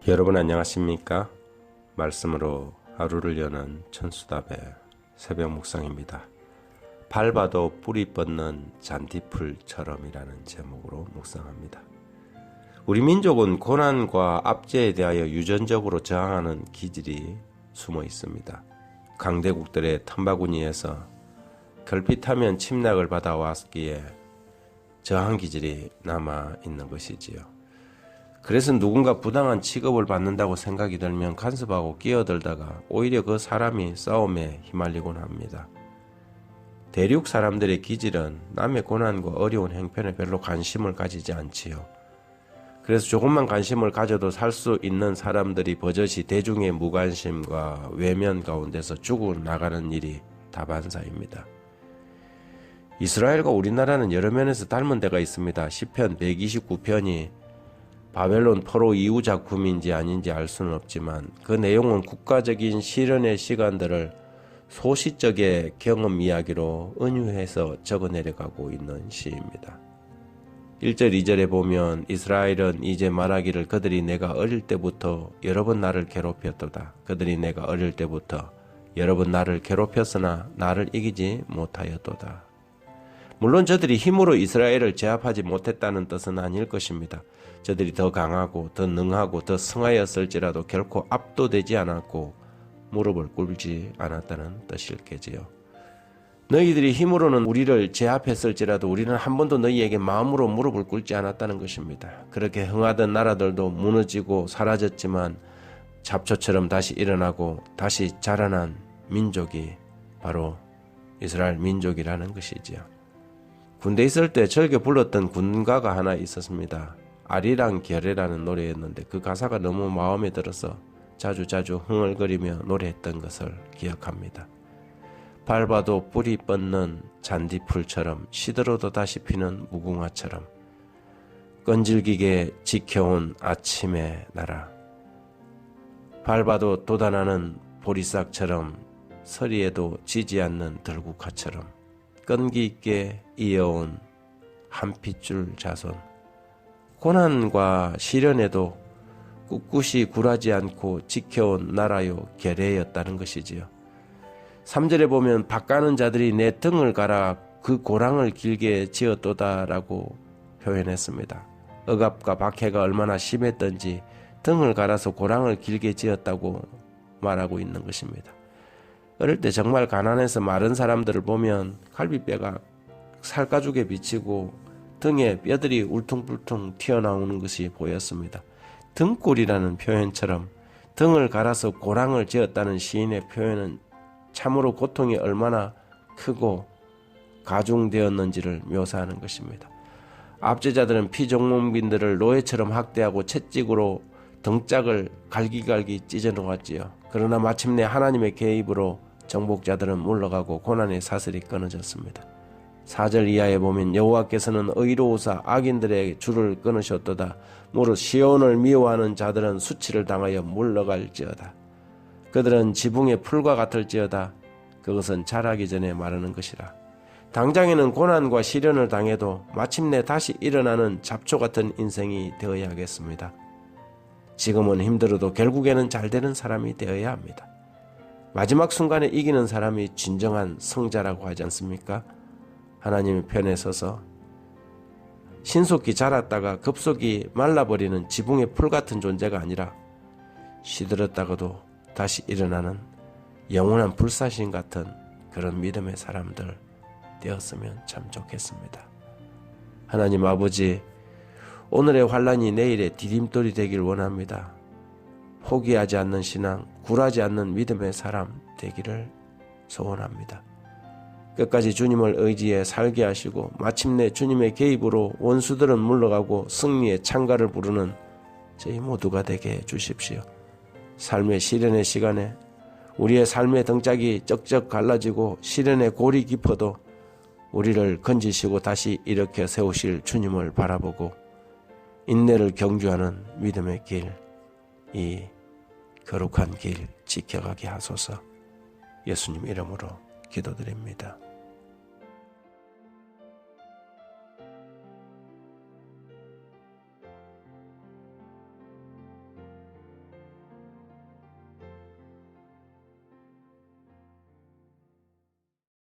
여러분 안녕하십니까? 말씀으로 하루를 여는 천수답의 새벽 묵상입니다. 밟아도 뿌리 뻗는 잔디풀처럼이라는 제목으로 묵상합니다. 우리 민족은 고난과 압제에 대하여 유전적으로 저항하는 기질이 숨어 있습니다. 강대국들의 틈바구니에서 결핍하면 침략을 받아왔기에 저항 기질이 남아 있는 것이지요. 그래서 누군가 부당한 취급을 받는다고 생각이 들면 간섭하고 끼어들다가 오히려 그 사람이 싸움에 휘말리곤 합니다. 대륙 사람들의 기질은 남의 고난과 어려운 형편에 별로 관심을 가지지 않지요. 그래서 조금만 관심을 가져도 살 수 있는 사람들이 버젓이 대중의 무관심과 외면 가운데서 죽어나가는 일이 다반사입니다. 이스라엘과 우리나라는 여러 면에서 닮은 데가 있습니다. 시편 129편이 바벨론 포로 이후 작품인지 아닌지 알 수는 없지만 그 내용은 국가적인 실현의 시간들을 소시적의 경험 이야기로 은유해서 적어내려가고 있는 시입니다. 1절 2절에 보면 이스라엘은 이제 말하기를 그들이 내가 어릴 때부터 여러 번 나를 괴롭혔도다. 그들이 내가 어릴 때부터 여러 번 나를 괴롭혔으나 나를 이기지 못하였도다. 물론 저들이 힘으로 이스라엘을 제압하지 못했다는 뜻은 아닐 것입니다. 저들이 더 강하고 더 능하고 더 승하였을지라도 결코 압도되지 않았고 무릎을 꿇지 않았다는 뜻일게지요. 너희들이 힘으로는 우리를 제압했을지라도 우리는 한 번도 너희에게 마음으로 무릎을 꿇지 않았다는 것입니다. 그렇게 흥하던 나라들도 무너지고 사라졌지만 잡초처럼 다시 일어나고 다시 자라난 민족이 바로 이스라엘 민족이라는 것이지요. 군대 있을 때 즐겨 불렀던 군가가 하나 있었습니다. 아리랑 결애라는 노래였는데 그 가사가 너무 마음에 들어서 자주 흥얼거리며 노래했던 것을 기억합니다. 밟아도 뿌리 뻗는 잔디풀처럼 시들어도 다시 피는 무궁화처럼 끈질기게 지켜온 아침의 나라, 밟아도 돋아나는 보리싹처럼 서리에도 지지 않는 들국화처럼 끈기 있게 이어온 한 핏줄 자손, 고난과 시련에도 꿋꿋이 굴하지 않고 지켜온 나라요 계례였다는 것이지요. 3절에 보면 밭가는 자들이 내 등을 갈아 그 고랑을 길게 지었도다라고 표현했습니다. 억압과 박해가 얼마나 심했던지 등을 갈아서 고랑을 길게 지었다고 말하고 있는 것입니다. 어릴 때 정말 가난해서 마른 사람들을 보면 갈비뼈가 살가죽에 비치고 등에 뼈들이 울퉁불퉁 튀어나오는 것이 보였습니다. 등골이라는 표현처럼 등을 갈아서 고랑을 지었다는 시인의 표현은 참으로 고통이 얼마나 크고 가중되었는지를 묘사하는 것입니다. 압제자들은 피종민들을 노예처럼 학대하고 채찍으로 등짝을 갈기갈기 찢어놓았지요. 그러나 마침내 하나님의 개입으로 정복자들은 물러가고 고난의 사슬이 끊어졌습니다. 4절 이하에 보면 여호와께서는 의로우사 악인들의 줄을 끊으셨도다. 무릇 시온을 미워하는 자들은 수치를 당하여 물러갈지어다. 그들은 지붕의 풀과 같을지어다. 그것은 자라기 전에 마르는 것이라. 당장에는 고난과 시련을 당해도 마침내 다시 일어나는 잡초 같은 인생이 되어야겠습니다. 지금은 힘들어도 결국에는 잘 되는 사람이 되어야 합니다. 마지막 순간에 이기는 사람이 진정한 성자라고 하지 않습니까? 하나님의 편에 서서 신속히 자랐다가 급속히 말라버리는 지붕의 풀 같은 존재가 아니라 시들었다가도 다시 일어나는 영원한 불사신 같은 그런 믿음의 사람들 되었으면 참 좋겠습니다. 하나님 아버지, 오늘의 환난이 내일의 디딤돌이 되길 원합니다. 포기하지 않는 신앙, 굴하지 않는 믿음의 사람 되기를 소원합니다. 끝까지 주님을 의지해 살게 하시고 마침내 주님의 개입으로 원수들은 물러가고 승리의 창가를 부르는 저희 모두가 되게 해주십시오. 삶의 시련의 시간에 우리의 삶의 등짝이 쩍쩍 갈라지고 시련의 골이 깊어도 우리를 건지시고 다시 일으켜 세우실 주님을 바라보고 인내를 경주하는 믿음의 길, 이 거룩한 길 지켜가게 하소서. 예수님 이름으로 기도드립니다.